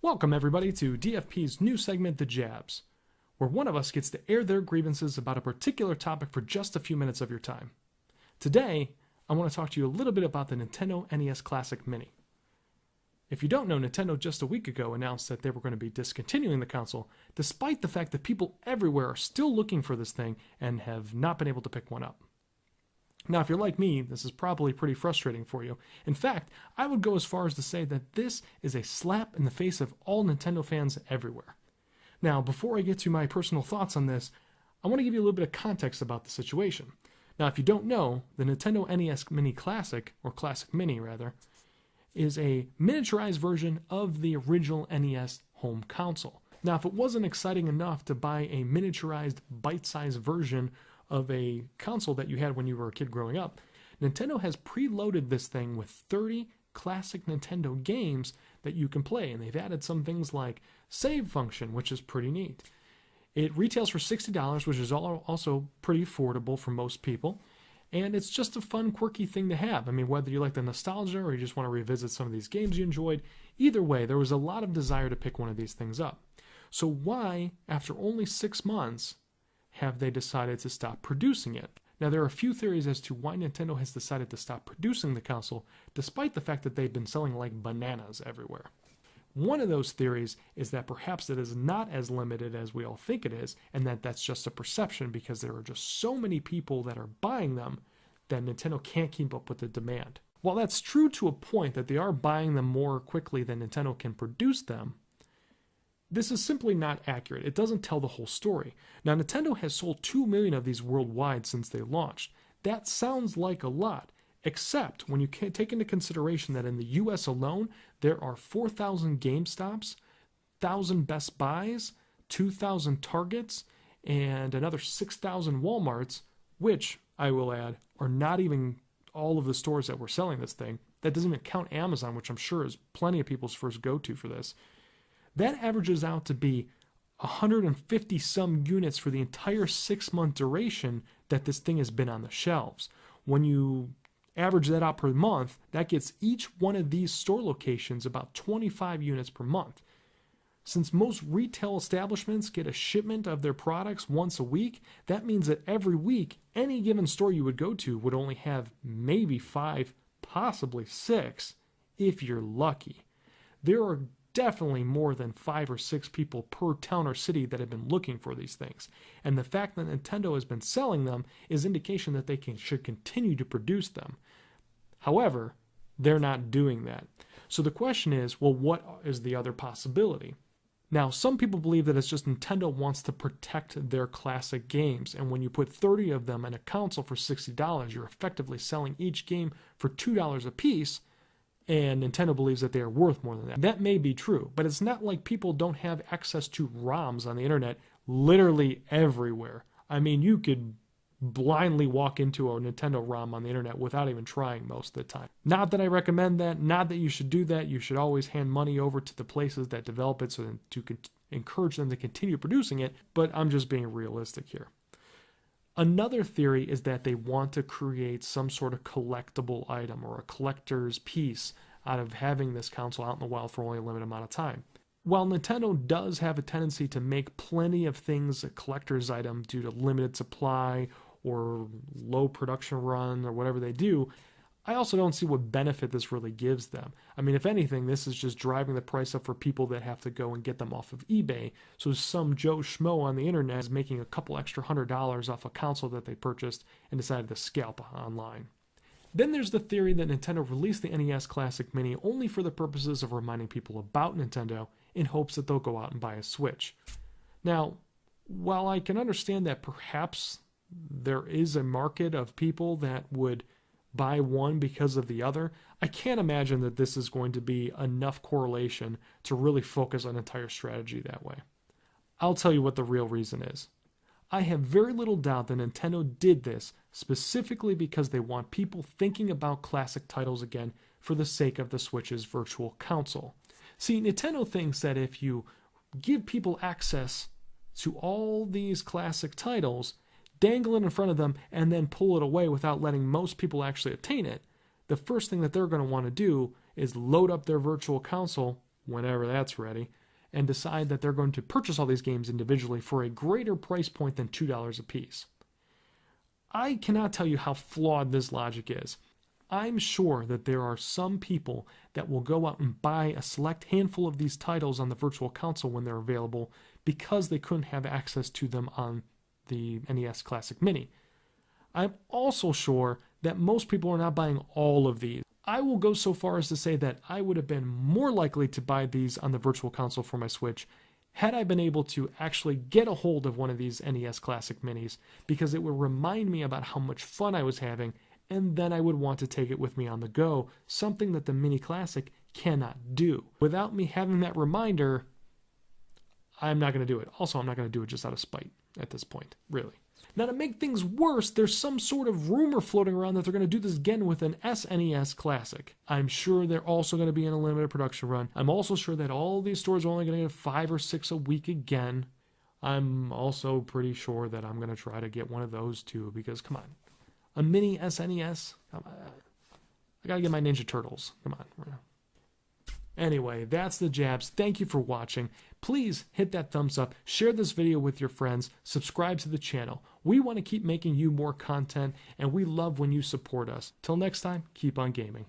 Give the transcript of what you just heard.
Welcome everybody to DFP's new segment, The JABS, where one of us gets to air their grievances about a particular topic for just a few minutes of your time. Today, I want to talk to you a little bit about the Nintendo NES Classic Mini. If you don't know, Nintendo just a week ago announced that they were going to be discontinuing the console, despite the fact that people everywhere are still looking for this thing and have not been able to pick one up. Now, if you're like me, this is probably pretty frustrating for you. In fact, I would go as far as to say that this is a slap in the face of all Nintendo fans everywhere. Now, before I get to my personal thoughts on this, I want to give you a little bit of context about the situation. Now, if you don't know, the Nintendo NES Mini Classic, or Classic Mini rather, is a miniaturized version of the original NES home console. Now, if it wasn't exciting enough to buy a miniaturized, bite-sized version of a console that you had when you were a kid growing up, Nintendo has preloaded this thing with 30 classic Nintendo games that you can play, and they've added some things like save function, which is pretty neat. It retails for $60, which is also pretty affordable for most people, and it's just a fun, quirky thing to have. I mean, whether you like the nostalgia or you just want to revisit some of these games you enjoyed, either way, there was a lot of desire to pick one of these things up. So why, after only 6 months, have they decided to stop producing it? Now, there are a few theories as to why Nintendo has decided to stop producing the console, despite the fact that they've been selling like bananas everywhere. One of those theories is that perhaps it is not as limited as we all think it is, and that that's just a perception because there are just so many people that are buying them that Nintendo can't keep up with the demand. While that's true to a point that they are buying them more quickly than Nintendo can produce them, this is simply not accurate. It doesn't tell the whole story. Now, Nintendo has sold 2 million of these worldwide since they launched. That sounds like a lot, except when you take into consideration that in the US alone, there are 4,000 GameStops, 1,000 Best Buys, 2,000 Targets, and another 6,000 Walmarts, which, I will add, are not even all of the stores that were selling this thing. That doesn't even count Amazon, which I'm sure is plenty of people's first go-to for this. That averages out to be 150 some units for the entire 6-month duration that this thing has been on the shelves. When you average that out per month, that gets each one of these store locations about 25 units per month. Since most retail establishments get a shipment of their products once a week, that means that every week, any given store you would go to would only have maybe 5, possibly 6, if you're lucky. There are definitely more than 5 or 6 people per town or city that have been looking for these things. And the fact that Nintendo has been selling them is indication that they should continue to produce them. However, they're not doing that. So the question is, well, what is the other possibility? Now, some people believe that it's just Nintendo wants to protect their classic games, and when you put 30 of them in a console for $60, you're effectively selling each game for $2 a piece, and Nintendo believes that they are worth more than that. That may be true, but it's not like people don't have access to ROMs on the internet literally everywhere. I mean, you could blindly walk into a Nintendo ROM on the internet without even trying most of the time. Not that I recommend that, not that you should do that. You should always hand money over to the places that develop it so to encourage them to continue producing it, but I'm just being realistic here. Another theory is that they want to create some sort of collectible item or a collector's piece out of having this console out in the wild for only a limited amount of time. While Nintendo does have a tendency to make plenty of things a collector's item due to limited supply or low production run or whatever they do, I also don't see what benefit this really gives them. I mean, if anything, this is just driving the price up for people that have to go and get them off of eBay. So some Joe Schmo on the internet is making a couple extra $100 off a console that they purchased and decided to scalp online. Then there's the theory that Nintendo released the NES Classic Mini only for the purposes of reminding people about Nintendo in hopes that they'll go out and buy a Switch. Now, while I can understand that perhaps there is a market of people that would buy one because of the other, I can't imagine that this is going to be enough correlation to really focus an entire strategy that way. I'll tell you what the real reason is. I have very little doubt that Nintendo did this specifically because they want people thinking about classic titles again for the sake of the Switch's virtual console. See, Nintendo thinks that if you give people access to all these classic titles, dangle it in front of them, and then pull it away without letting most people actually obtain it, the first thing that they're going to want to do is load up their virtual console, whenever that's ready, and decide that they're going to purchase all these games individually for a greater price point than $2 a piece. I cannot tell you how flawed this logic is. I'm sure that there are some people that will go out and buy a select handful of these titles on the Virtual Console when they're available because they couldn't have access to them on the NES Classic Mini. I'm also sure that most people are not buying all of these. I will go so far as to say that I would have been more likely to buy these on the Virtual Console for my Switch had I been able to actually get a hold of one of these NES Classic Minis, because it would remind me about how much fun I was having, and then I would want to take it with me on the go, something that the Mini Classic cannot do. Without me having that reminder, I'm not going to do it. Also, I'm not going to do it just out of spite at this point, really. Now, to make things worse, there's some sort of rumor floating around that they're going to do this again with an SNES Classic. I'm sure they're also going to be in a limited production run. I'm also sure that all these stores are only going to get 5 or 6 a week again. I'm also pretty sure that I'm going to try to get one of those too, because come on, a mini SNES? Come on. I got to get my Ninja Turtles. Come on. Anyway, that's the Jabs. Thank you for watching. Please hit that thumbs up, share this video with your friends, subscribe to the channel. We want to keep making you more content, and we love when you support us. Till next time, keep on gaming.